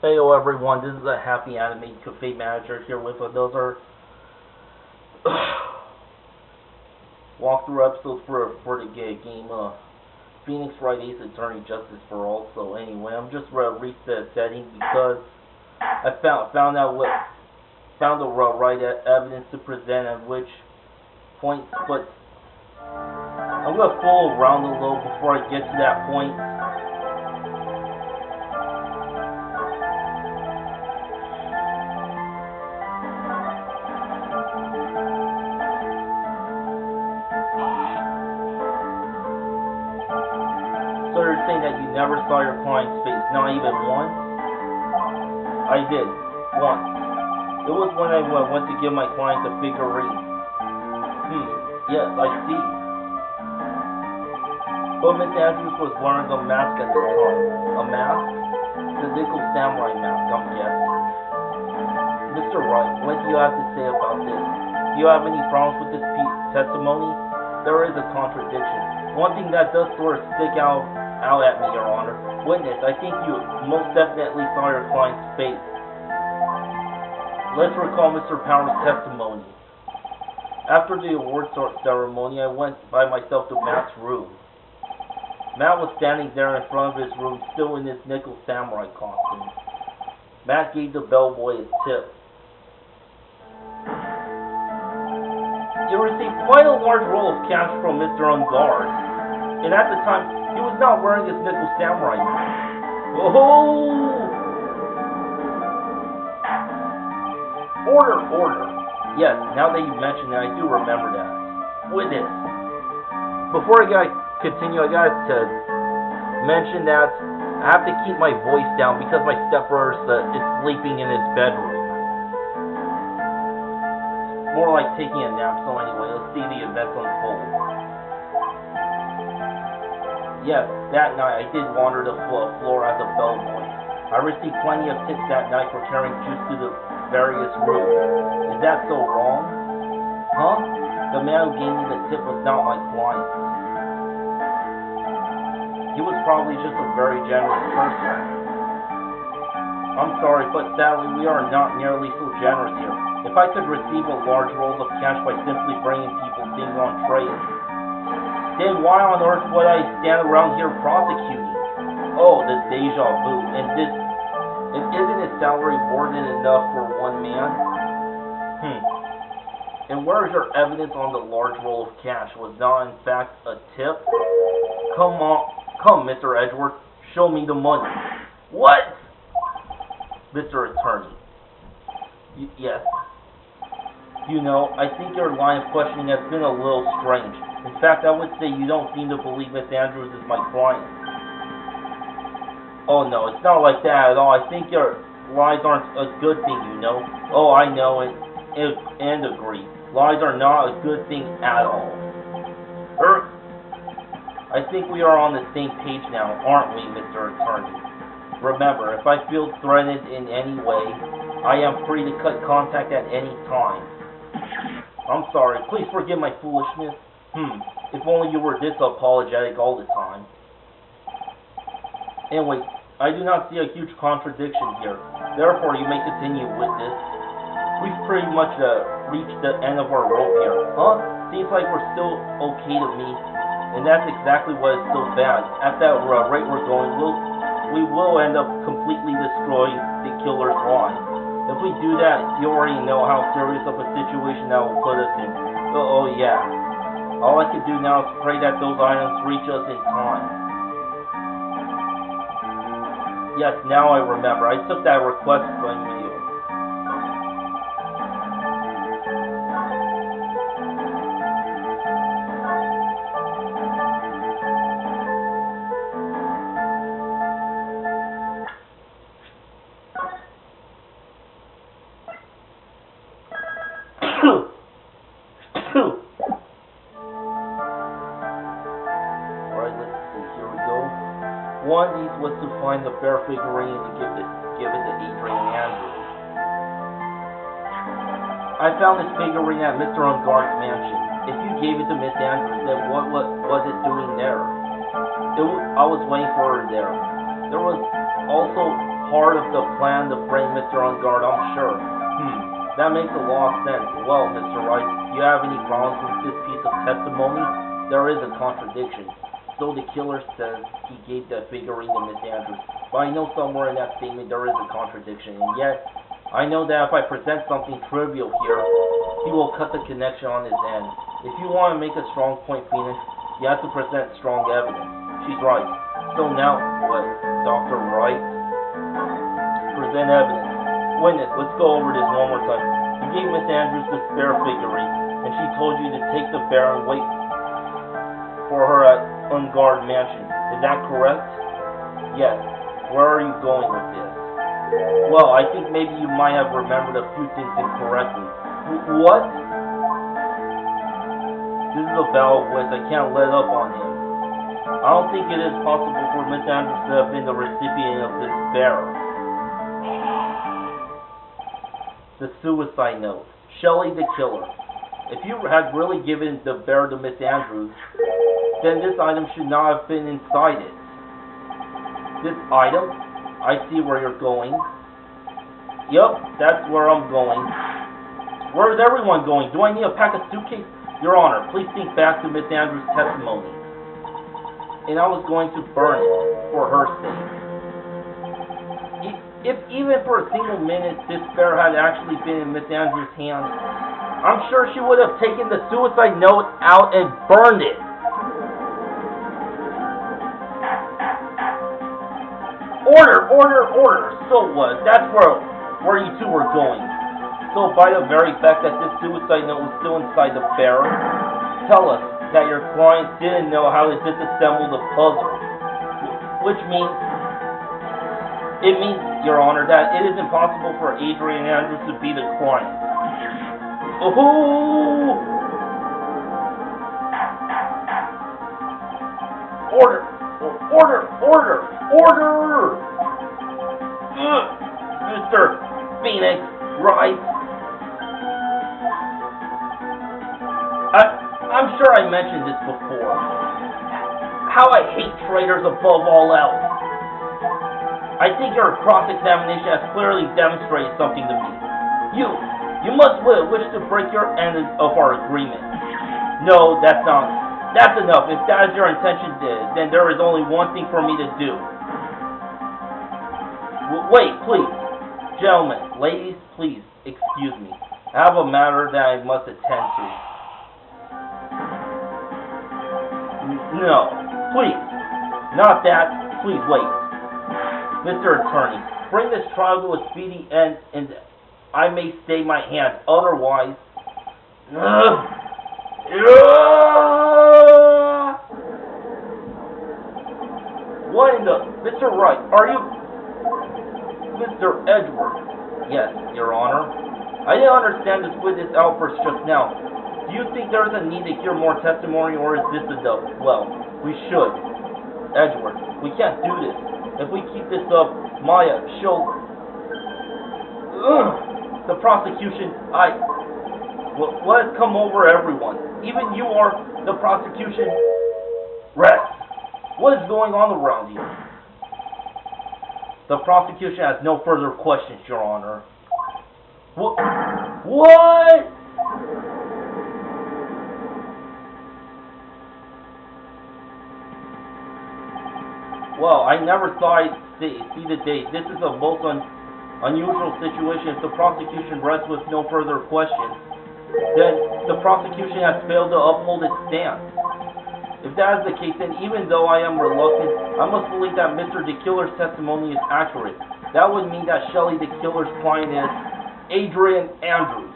Hello everyone, this is a HappyAnimaidCafeManager here with another walkthrough episode for the game Phoenix Wright Ace Attorney Justice for All. So anyway, I'm just reset setting because I found the right evidence to present at which point, but I'm gonna fool around a little before I get to that point. So you're saying that you never saw your client's face, not even once? I did, once. It was when I went to give my client a figurine. Yes, I see. But Miss Andrews was wearing a mask at the time. A mask? The nickel samurai mask, I'm guessing. Mr. Wright, what do you have to say about this? Do you have any problems with this testimony? There is a contradiction. One thing that does sort of stick out at me, Your Honor. Witness, I think you most definitely saw your client's face. Let's recall Mr. Power's testimony. After the award ceremony, I went by myself to Matt's room. Matt was standing there in front of his room, still in his nickel samurai costume. Matt gave the bellboy a tip. He received quite a large roll of cash from Mr. Ungard, and at the time, he was not wearing his nickel samurai mask. Oh! Order! Yes, now that you mention it, I do remember that. Witness. Before I continue, I got to mention that I have to keep my voice down because my stepbrother is sleeping in his bedroom. More like taking a nap, so anyway, let's see the events unfold. Yes, that night I did wander the floor as a bellboy. I received plenty of tips that night for carrying juice to the various rooms. Is that so wrong? Huh? The man who gave me the tip was not my client. He was probably just a very generous person. I'm sorry, but sadly we are not nearly so generous here. If I could receive a large roll of cash by simply bringing people things on trays, then why on earth would I stand around here prosecuting? Oh, the deja vu. And isn't his salary more than enough for one man? And where is your evidence on the large roll of cash? Was not in fact a tip? Come, Mr. Edgeworth, show me the money. What? Mr. Attorney. Yes. You know, I think your line of questioning has been a little strange. In fact, I would say you don't seem to believe Miss Andrews is my client. Oh no, it's not like that at all. I think your lies aren't a good thing, you know. Oh, I know it, and agree. Lies are not a good thing at all. I think we are on the same page now, aren't we, Mr. Attorney? Remember, if I feel threatened in any way, I am free to cut contact at any time. I'm sorry, please forgive my foolishness. If only you were this apologetic all the time. Anyway, I do not see a huge contradiction here. Therefore, you may continue with this. We've pretty much reached the end of our rope here. Huh? Seems like we're still okay to me. And that's exactly what is so bad. At that rate we're going, we will end up completely destroying the killer's line. If we do that, you already know how serious of a situation that will put us in. Oh yeah. All I can do now is pray that those items reach us in time. Yes, now I remember. I took that request from you. Alright, let's see. Here we go. One of these was to find the bear figurine and give it to Adrian Andrews. I found this figurine at Mr. Ungard's mansion. If you gave it to Miss Andrews, then what was it doing there? I was waiting for her there. There was also part of the plan to bring Mr. On Guard, I'm sure. That makes a lot of sense. Well, Mr. Wright, do you have any problems with this piece of testimony? There is a contradiction. So the killer says he gave the figurine to Miss Andrews, but I know somewhere in that statement there is a contradiction, and yet I know that if I present something trivial here, he will cut the connection on his end. If you want to make a strong point, Phoenix, you have to present strong evidence. She's right. So now, what, Dr. Wright? Present evidence. Witness, let's go over this one more time. You gave Miss Andrews the spare figurine, and she told you to take the bear and wait for her at Unguard Mansion. Is that correct? Yes. Where are you going with this? Well, I think maybe you might have remembered a few things incorrectly. What? This is a battle of wits. I can't let up on him. I don't think it is possible for Miss Andrews to have been the recipient of this bear. The suicide note. Shelley the killer. If you had really given the bear to Miss Andrews, then this item should not have been inside it. This item? I see where you're going. Yup, that's where I'm going. Where is everyone going? Do I need to pack a suitcase? Your Honor, please think back to Miss Andrews' testimony. And I was going to burn it for her sake. If even for a single minute this bear had actually been in Miss Andrews' hands, I'm sure she would have taken the suicide note out and burned it. Order, order, order. So what? That's where you two were going. So by the very fact that this suicide note was still inside the bear, tell us that your client didn't know how to disassemble the puzzle. Which means, Your Honor, that it is impossible for Adrian Andrews to be the client. Oh! Order! Order! Order! Order! Mr. Phoenix, Wright. I'm sure I mentioned this before. How I hate traitors above all else. I think your cross-examination has clearly demonstrated something to me. You must wish to break your end of our agreement. No, that's enough. If that is your intention, then there is only one thing for me to do. Wait, please. Gentlemen, ladies, please, excuse me. I have a matter that I must attend to. No, please. Not that. Please wait. Mr. Attorney, bring this trial to a speedy end, and I may stay my hand. Otherwise... What in the... Mr. Wright, are you... Mr. Edward? Yes, Your Honor. I didn't understand this witness outburst just now. Do you think there is a need to hear more testimony, or is this enough? Well, we should. Edward, we can't do this. If we keep this up, Maya, she'll... The prosecution, let it come over everyone. Even you are the prosecution. Rest. What is going on around you? The prosecution has no further questions, Your Honor. What? Well, I never thought I'd see the day. This is a most unusual situation. If the prosecution rests with no further questions, then the prosecution has failed to uphold its stance. If that is the case, then even though I am reluctant, I must believe that Mr. the Killer's testimony is accurate. That would mean that Shelley the Killer's client is Adrian Andrews.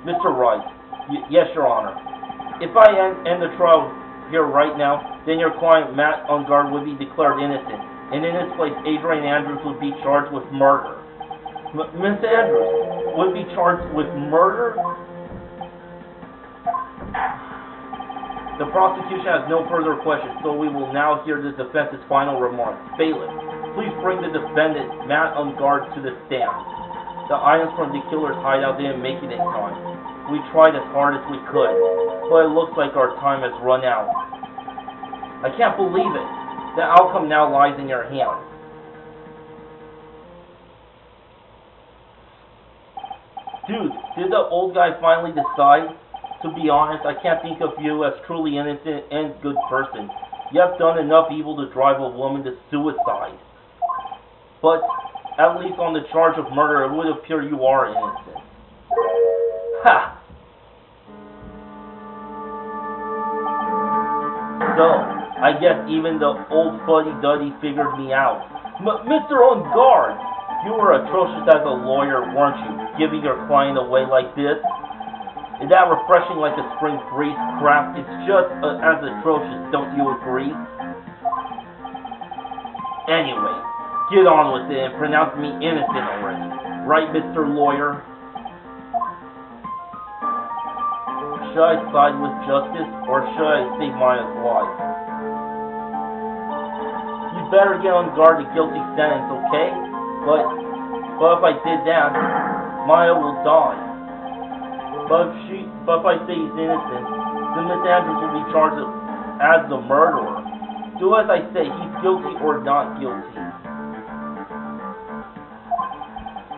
Mr. Wright. Yes, Your Honor. If I end the trial here right now, then your client, Matt Ungard, would be declared innocent. And in his place, Adrian Andrews would be charged with murder. Miss Andrews would be charged with murder? The prosecution has no further questions, so we will now hear the defense's final remarks. Bailiff, please bring the defendant, Matt Ungard, to the stand. The items from the killer's hideout didn't make it in time. We tried as hard as we could, but it looks like our time has run out. I can't believe it. The outcome now lies in your hands. Dude, did the old guy finally decide? To be honest, I can't think of you as truly innocent and good person. You have done enough evil to drive a woman to suicide. But, at least on the charge of murder, it would appear you are innocent. Ha! So, I guess even the old fuddy-duddy figured me out. Mr. On Guard! You were atrocious as a lawyer, weren't you? Giving your client away like this? Is that refreshing like a spring breeze? Crap, it's just as atrocious, don't you agree? Anyway, get on with it and pronounce me innocent already. Right, Mr. Lawyer? Should I side with justice, or should I save Maya's life? You better get on guard the guilty sentence, okay? But if I did that, Maya will die. But if I say he's innocent, then Miss Andrews will be charged as the murderer. Do as I say, he's guilty or not guilty.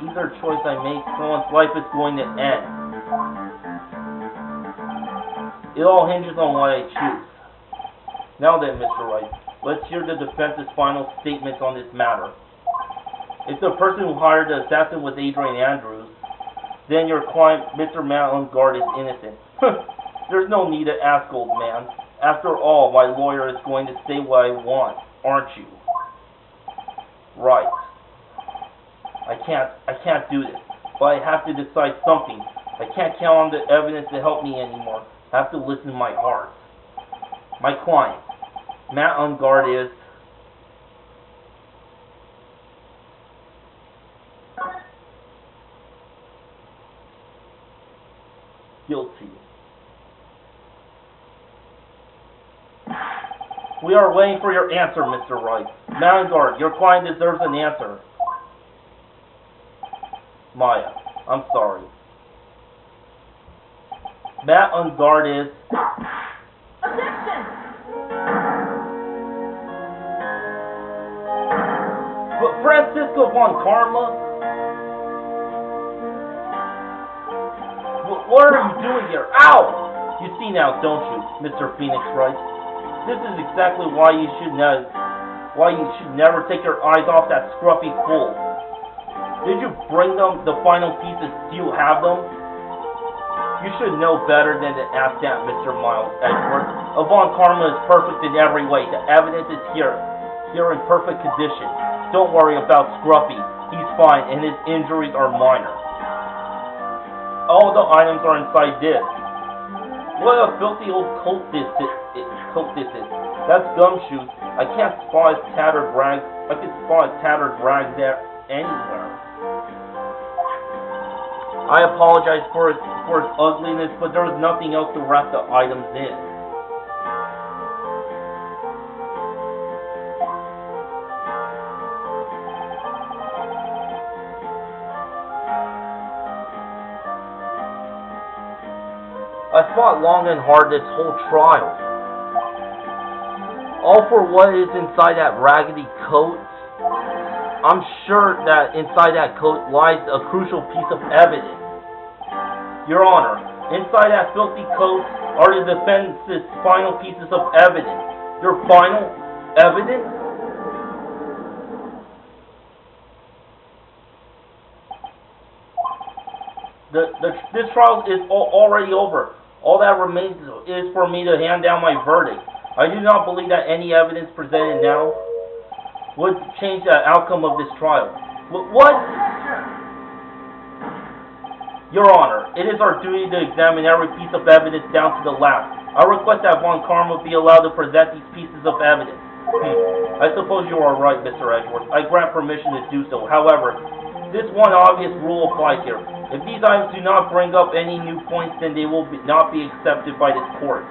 Either choice I make, someone's life is going to end. It all hinges on what I choose. Now then, Mr. Wright, let's hear the defense's final statements on this matter. If the person who hired the assassin was Adrian Andrews, then your client, Mr. Man on Guard, is innocent. There's no need to ask, old man. After all, my lawyer is going to say what I want, aren't you? Right. I can't do this, but I have to decide something. I can't count on the evidence to help me anymore. I have to listen to my heart. My client, Matt on Guard, is guilty. We are waiting for your answer, Mr. Wright. Matt on Guard, your client deserves an answer. Maya, I'm sorry. Matt on Guard is Francisco von Karma? What are you doing here? Ow! You see now, don't you, Mr. Phoenix Wright? This is exactly why you should never take your eyes off that scruffy fool. Did you bring them the final pieces? Do you have them? You should know better than to ask that, Mr. Miles Edgeworth. Von Karma is perfect in every way. The evidence is here in perfect condition. Don't worry about Scruffy. He's fine, and his injuries are minor. All the items are inside this. What a filthy old coat this is. That's Gumshoes. I can't spot his tattered rag. I can spot his tattered rag there anywhere. I apologize for its ugliness, but there was nothing else to wrap the items in. I fought long and hard this whole trial. All for what is inside that raggedy coat. I'm sure that inside that coat lies a crucial piece of evidence. Your Honor, inside that filthy coat are the defense's final pieces of evidence. Your final evidence? This trial is already over. All that remains is for me to hand down my verdict. I do not believe that any evidence presented now would change the outcome of this trial. What? Your Honor, it is our duty to examine every piece of evidence down to the last. I request that Von Karma be allowed to present these pieces of evidence. I suppose you are right, Mr. Edgeworth. I grant permission to do so. However, this one obvious rule applies here. If these items do not bring up any new points, then they will not be accepted by this court.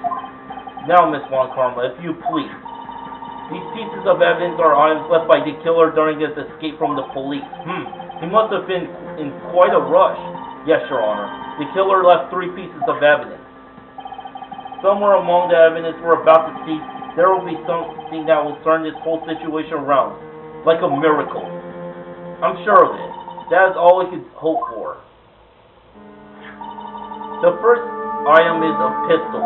Now, Miss Von Karma, if you please. These pieces of evidence are items left by the killer during his escape from the police. He must have been in quite a rush. Yes, Your Honor. The killer left 3 pieces of evidence. Somewhere among the evidence we're about to see there will be something that will turn this whole situation around. Like a miracle. I'm sure of it. That is all we could hope for. The first item is a pistol.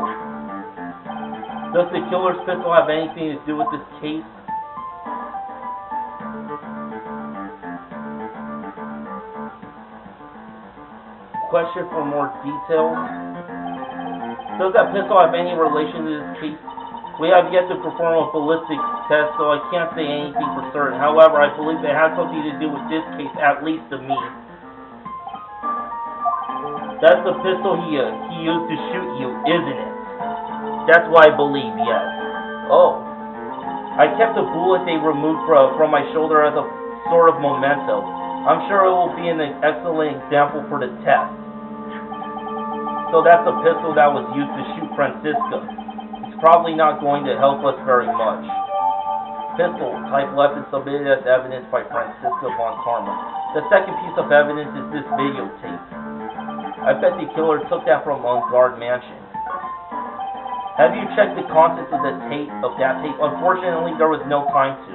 Does the killer's pistol have anything to do with this case? Question for more details. Does that pistol have any relation to this case? We have yet to perform a ballistics test, so I can't say anything for certain. However, I believe it has something to do with this case, at least to me. That's the pistol he used to shoot you, isn't it? That's why I believe, yes. Oh. I kept the bullet they removed from my shoulder as a sort of memento. I'm sure it will be an excellent example for the test. So that's the pistol that was used to shoot Francisca. Probably not going to help us very much. Pistol type weapon submitted as evidence by Francisca von Karma. The second piece of evidence is this videotape. I bet the killer took that from On Guard Mansion. Have you checked the contents of that tape? Unfortunately, there was no time to.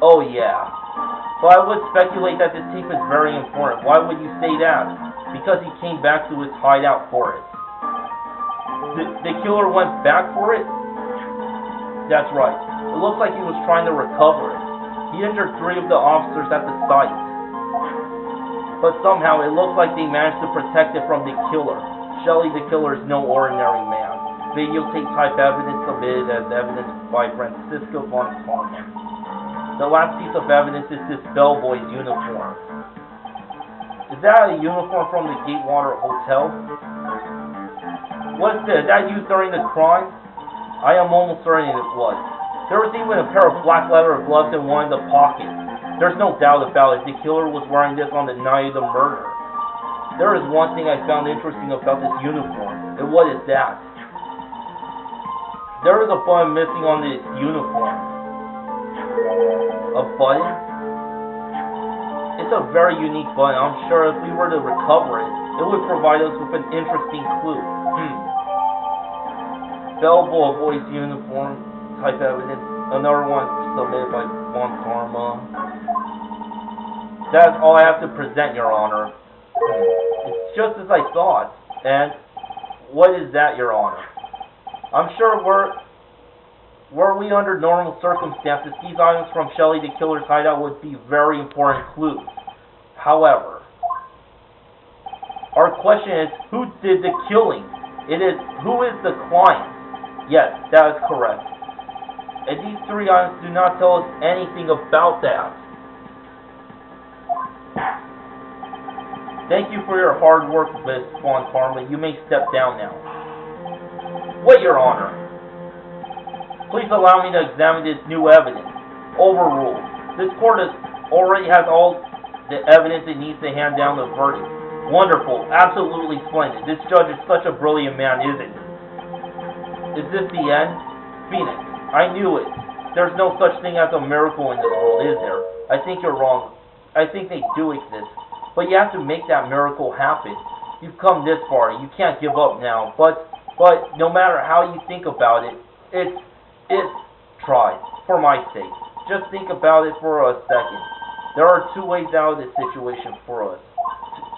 Oh yeah. But I would speculate that this tape is very important. Why would you say that? Because he came back to his hideout for it. The killer went back for it? That's right. It looks like he was trying to recover it. He injured 3 of the officers at the site. But somehow it looks like they managed to protect it from the killer. Shelley the killer is no ordinary man. Videotape type evidence submitted as evidence by Francisca von Karma. The last piece of evidence is this bellboy's uniform. Is that a uniform from the Gatewater Hotel? What's this? Is that used during the crime? I am almost certain it was. There was even a pair of black leather gloves in one of the pockets. There's no doubt about it. The killer was wearing this on the night of the murder. There is one thing I found interesting about this uniform. And what is that? There is a button missing on this uniform. A button? It's a very unique button. I'm sure if we were to recover it, it would provide us with an interesting clue. Bellboy uniform type evidence. Another one submitted by Von Karma. That's all I have to present, Your Honor. It's just as I thought. And what is that, Your Honor? I'm sure were we under normal circumstances, these items from Shelley the killer's hideout would be very important clues. However, our question is, who did the killing? It is, who is the client? Yes, that is correct. And these 3 items do not tell us anything about that. Thank you for your hard work, Miss Von Karma. You may step down now. Wait, Your Honor. Please allow me to examine this new evidence. Overruled. This court already has all the evidence it needs to hand down the verdict. Wonderful. Absolutely splendid. This judge is such a brilliant man, isn't he? Is this the end? Phoenix, I knew it. There's no such thing as a miracle in this world, is there? I think you're wrong. I think they do exist. But you have to make that miracle happen. You've come this far. You can't give up now. But no matter how you think about it, try. For my sake. Just think about it for a second. There are 2 ways out of this situation for us.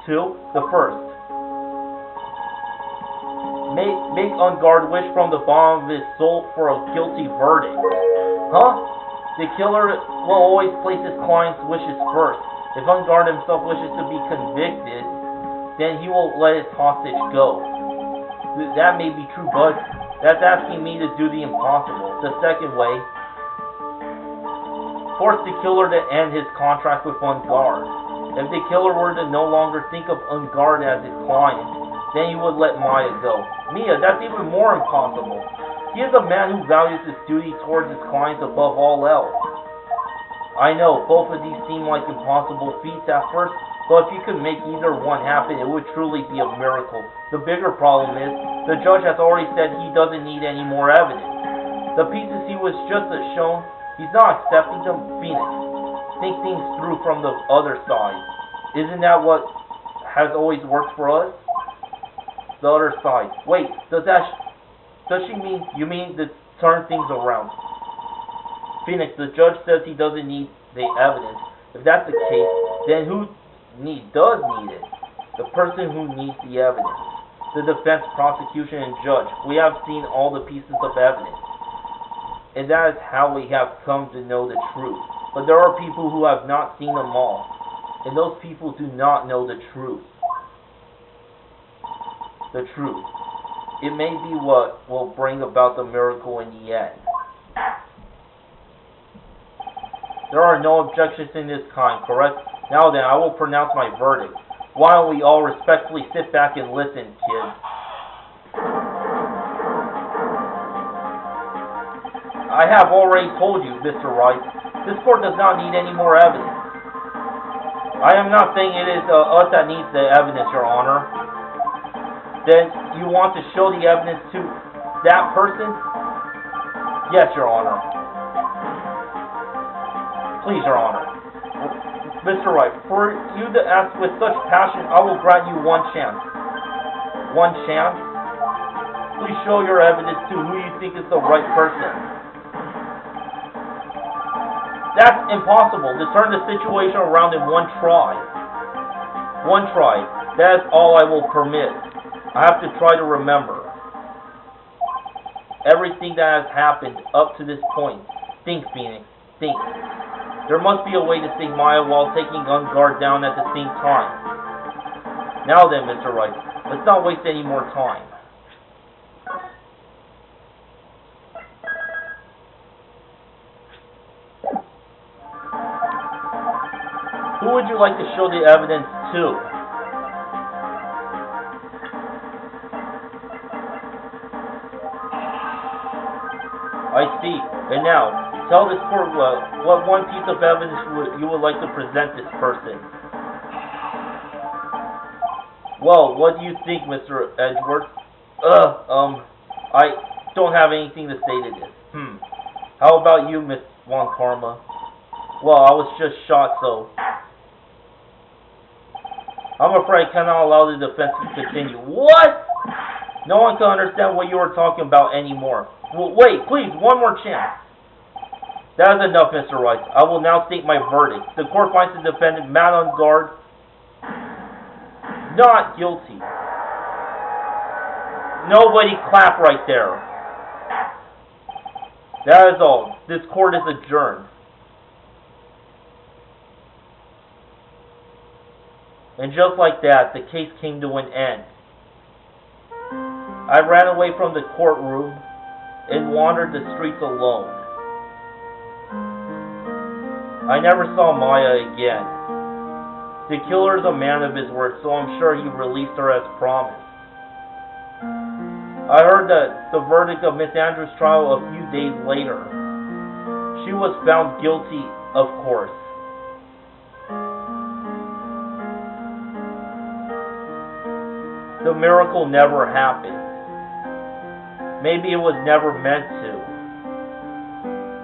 2. The first. Make On Guard wish from the bottom of his soul for a guilty verdict. Huh? The killer will always place his client's wishes first. If On Guard himself wishes to be convicted, then he will let his hostage go. That may be true, but that's asking me to do the impossible. The second way, force the killer to end his contract with On Guard. If the killer were to no longer think of On Guard as his client, then he would let Maya go. Mia, that's even more impossible. He is a man who values his duty towards his clients above all else. I know, both of these seem like impossible feats at first, but if you could make either one happen, it would truly be a miracle. The bigger problem is, the judge has already said he doesn't need any more evidence. The pieces he was just shown, he's not accepting them. Phoenix, think things through from the other side. Isn't that what has always worked for us? The other side. Wait, does she mean, you mean the turn things around. Phoenix, the judge says he doesn't need the evidence. If that's the case, then who does need it? The person who needs the evidence. The defense, prosecution, and judge. We have seen all the pieces of evidence. And that is how we have come to know the truth. But there are people who have not seen them all. And those people do not know the truth. The truth. It may be what will bring about the miracle in the end. There are no objections in this kind, correct? Now then, I will pronounce my verdict. Why don't we all respectfully sit back and listen, kids? I have already told you, Mr. Wright, this court does not need any more evidence. I am not saying it is us that needs the evidence, Your Honor. Then you want to show the evidence to that person? Yes, Your Honor. Please, Your Honor. Mr. Wright, for you to ask with such passion, I will grant you one chance. One chance? Please show your evidence to who you think is the right person. That's impossible. To turn the situation around in one try. One try. That is all I will permit. I have to try to remember everything that has happened up to this point. Think, Phoenix. Think. There must be a way to save Maya while taking Unguard down at the same time. Now then, Mr. Wright, let's not waste any more time. Who would you like to show the evidence to? I see. And now, tell this court what one piece of evidence you would like to present this person. Well, what do you think, Mr. Edgeworth? I don't have anything to say to this. How about you, Miss Von Karma? Well, I was just shot, so I'm afraid I cannot allow the defense to continue. What? No one can understand what you were talking about anymore. Well, wait, please, one more chance. That is enough, Mr. Wright. I will now state my verdict. The court finds the defendant, man on guard, not guilty. Nobody clap right there. That is all. This court is adjourned. And just like that, the case came to an end. I ran away from the courtroom and wandered the streets alone. I never saw Maya again. The killer is a man of his word, so I'm sure he released her as promised. I heard that the verdict of Miss Andrews' trial a few days later. She was found guilty, of course. The miracle never happened. Maybe it was never meant to.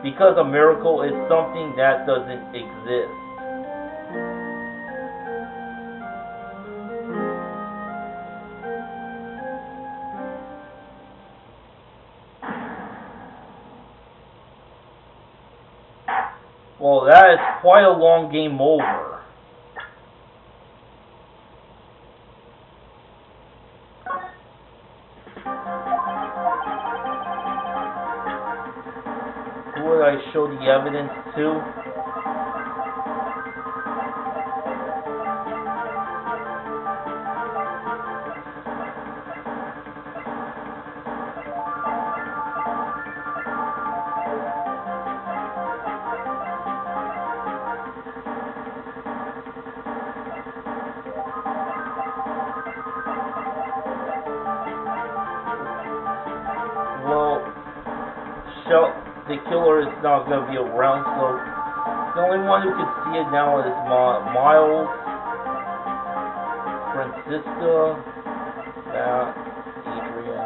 Because a miracle is something that doesn't exist. Well, that is quite a long game over. Who would I show the evidence to? The killer is not going to be around, so the only one who can see it now is Miles, Francisca, Matt, Adrian.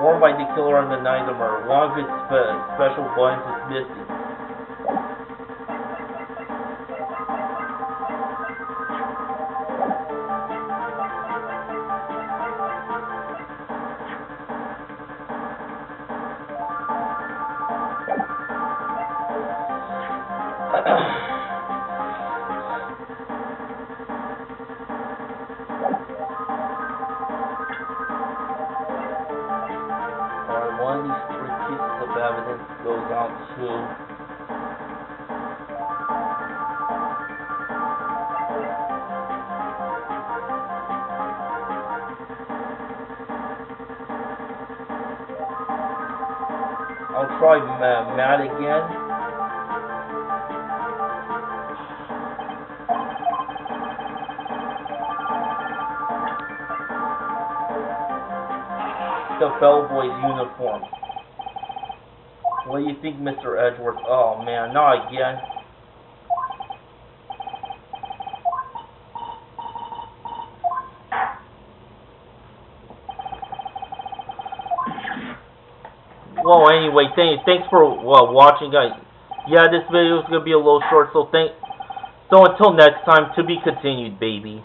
Worn by the killer on the night of the murder. One of his special buttons is missing. too. I'll try Matt again. The bellboy's uniform. What do you think, Mr. Edgeworth? Oh man, not again. Well, anyway, thanks for watching, guys. Yeah, this video is gonna be a little short, so until next time, to be continued, baby.